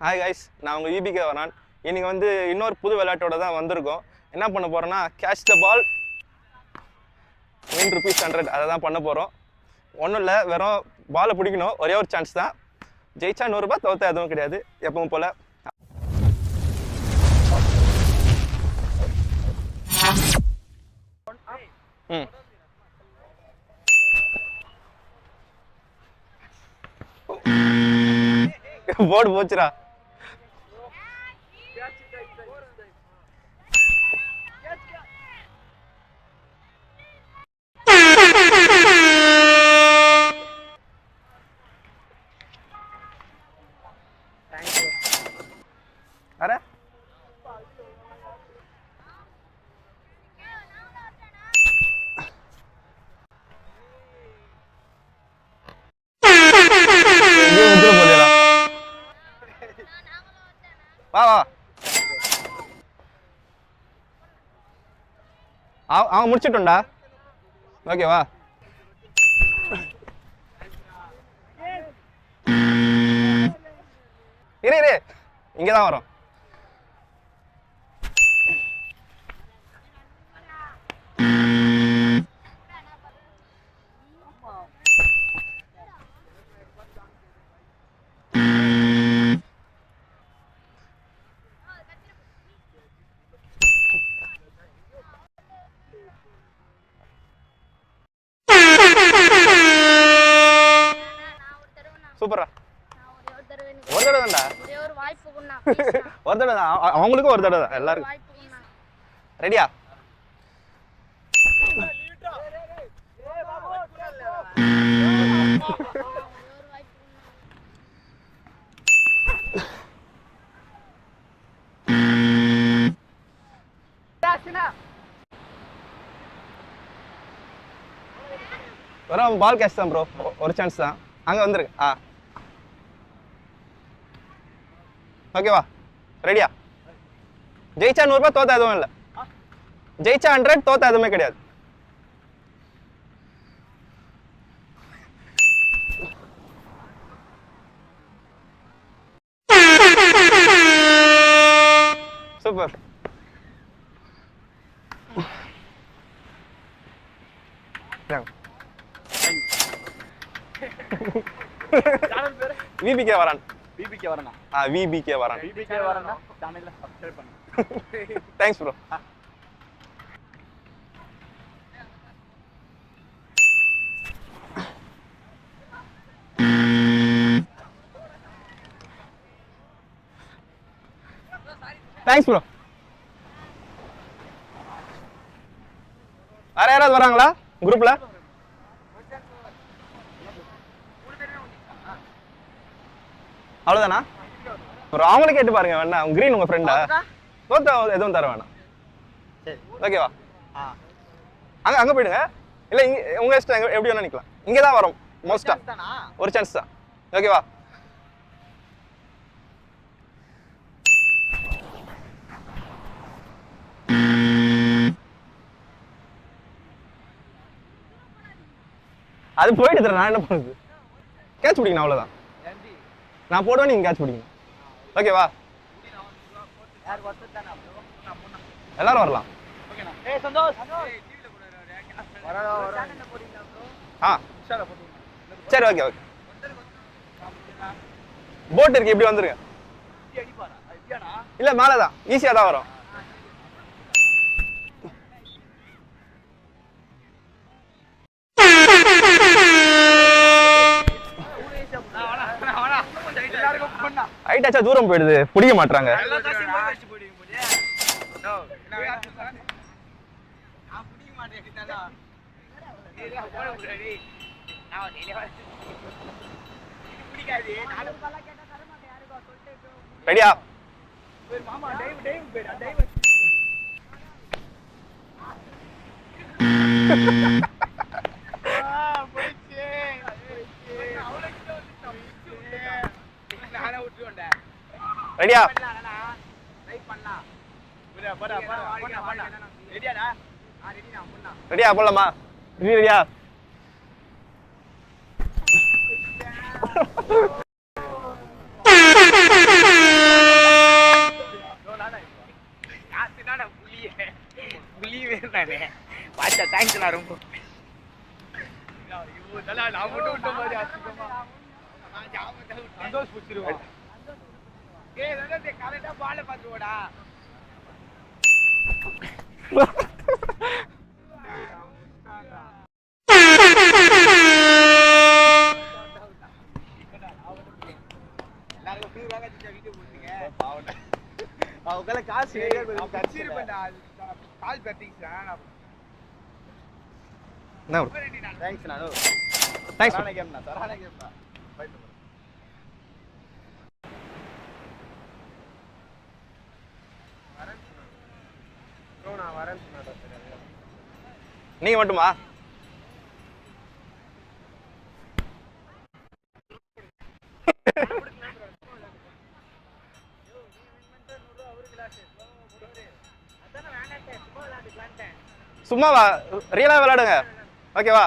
Hi guys, நான் உங்கள் யூபிகே வரான். இன்றைக்கி வந்து இன்னொரு புது விளையாட்டோட தான் வந்திருக்கோம். என்ன பண்ண போகிறோன்னா, கேட்ச் த பால் வின் ₹100 அதை தான் பண்ண போகிறோம். ஒன்றும் இல்லை, வெறும் பாலை பிடிக்கணும், ஒரே ஒரு சான்ஸ் தான். ஜெயிச்சா ₹100, தோத்தா எதுவும் கிடையாது, எப்பவும் போல். போர்டு போச்சுரா. अरे வா வா, அவன் முடிச்சிட்டோம்டா. ஓகேவா? இரு இரு, இங்கே தான் வரும். சூப்பரா, ஒரு தடவை தான்டா, ஒரு தடவை தான். அவங்களுக்கும் ஒரு தடவை தான், எல்லாருக்கும். ரெடியா? வரும் பால் கேட்ச் தான் ப்ரோ, ஒரு சான்ஸ் தான். அங்கே வந்துருக்கு. ஓகேவா? ரெடியா? ஜெயிச்சா ₹100, தோத்தா எதுவும் இல்லை. ஜெயிச்சா 100, தோத்தா எதுவுமே கிடையாது. சூப்பர். விபிகே வரான். விபிகே வரானா? விபிகே வரான். விபிகே வரானா? சேனல்ல சப்ஸ்கிரைப் பண்ணுங்க. Thanks bro. Thanks bro. வேற யாராவது வராங்களா குரூப்ல? அவ்வளோதானா? ஒரு அவங்களே கேட்டு பாருங்க வேணா. அவங்க கிரீன் உங்க ஃப்ரெண்டா? தோத்தா எதுவும் தர வேணாம். ஓகேவா? அங்க அங்க போயிடுங்க. இல்ல உங்க இஷ்டம், எப்படி வேணா நிக்கலாம். இங்க தான் வரும் மோஸ்டா. ஒரு சான்ஸ் தான். ஓகேவா? அது போயிடுது, நான் என்ன பண்ணுது? கேட்ச் பிடிக்கணும், அவ்வளவுதான். நான் போடுவேன், நீங்க கேட்ச் பிடிக்கணும். ஓகேவா? எல்லாரும் வரலாம். சரி, ஓகே ஓகே. போட் இருக்கு, இப்படி வந்துருங்க. இல்ல மேலதான், ஈஸியா தான் வரும். ஹைட்டாச்சா தூரம் போயிடுது, பிடிக்க மாட்டாங்க. ரெடியா? ரெடியா? ரெடியா போலாமா? ரெடியா? நான் ரொம்ப நான் மட்டும் விட்ட மாதிரி சந்தோஷ் பிடிச்சிருவோம் கரெக்டா பால பாத்துவோடா எல்லாருக்கும் ஃப்ரீ வாங்க வீடியோ போடுங்க அவங்கள காசு கால் பேட்டிங்ஸ் என்ன தேங்க்ஸ் நானு தேங்க்ஸ் சரவண கேம்னா நான் வரேன் நீங்க மட்டுமா சும்மாவா ரியலா விளையாடுங்க ஓகேவா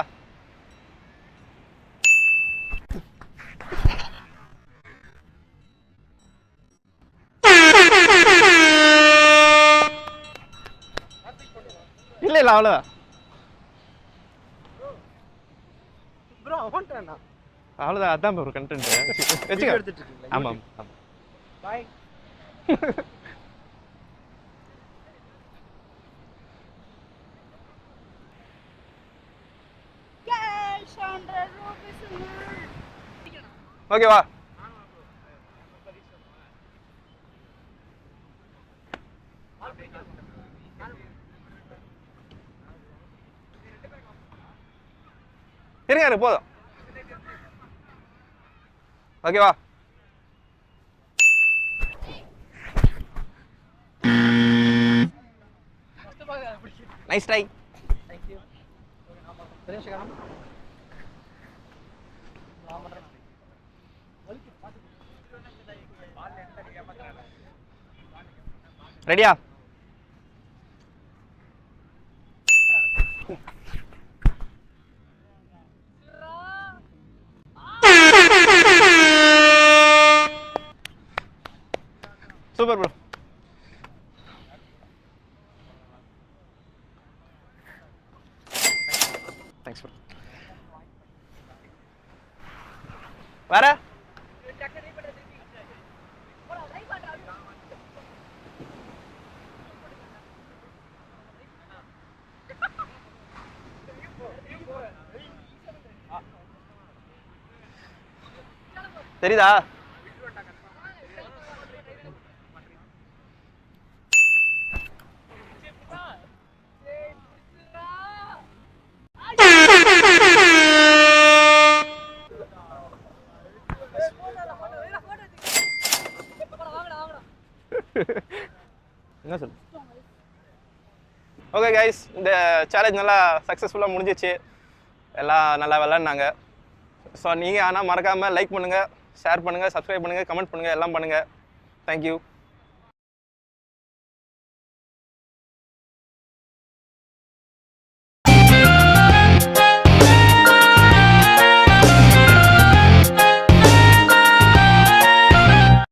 இல்ல இல்ல அவ்வளவுதான் ப்ரோ அவன்டா அவ்வளவுதான் அதான் ஒரு கண்டென்ட் வெச்சுக்க எடுத்துட்டு இருக்கீங்களா ஆமா ஆமா பை ஓகேவா இருங்க போதும் ஓகேவா நைஸ் ட்ரை தேங்க்யூ ரெடியா சூப்பர் ப்ரோ தேங்க்ஸ் ப்ரோ வேற தெரியுதா என்ன சொல்லு ஓகே கைஸ் இந்த சேலஞ்ச் நல்லா சக்ஸஸ்ஃபுல்லாக முடிஞ்சிச்சு எல்லாம் நல்லா விளாட்னாங்க ஸோ நீங்கள் ஆனால் மறக்காமல் லைக் பண்ணுங்கள் ஷேர் பண்ணுங்கள் சப்ஸ்கிரைப் பண்ணுங்கள் கமெண்ட் பண்ணுங்கள் எல்லாம் பண்ணுங்கள் தேங்க்யூ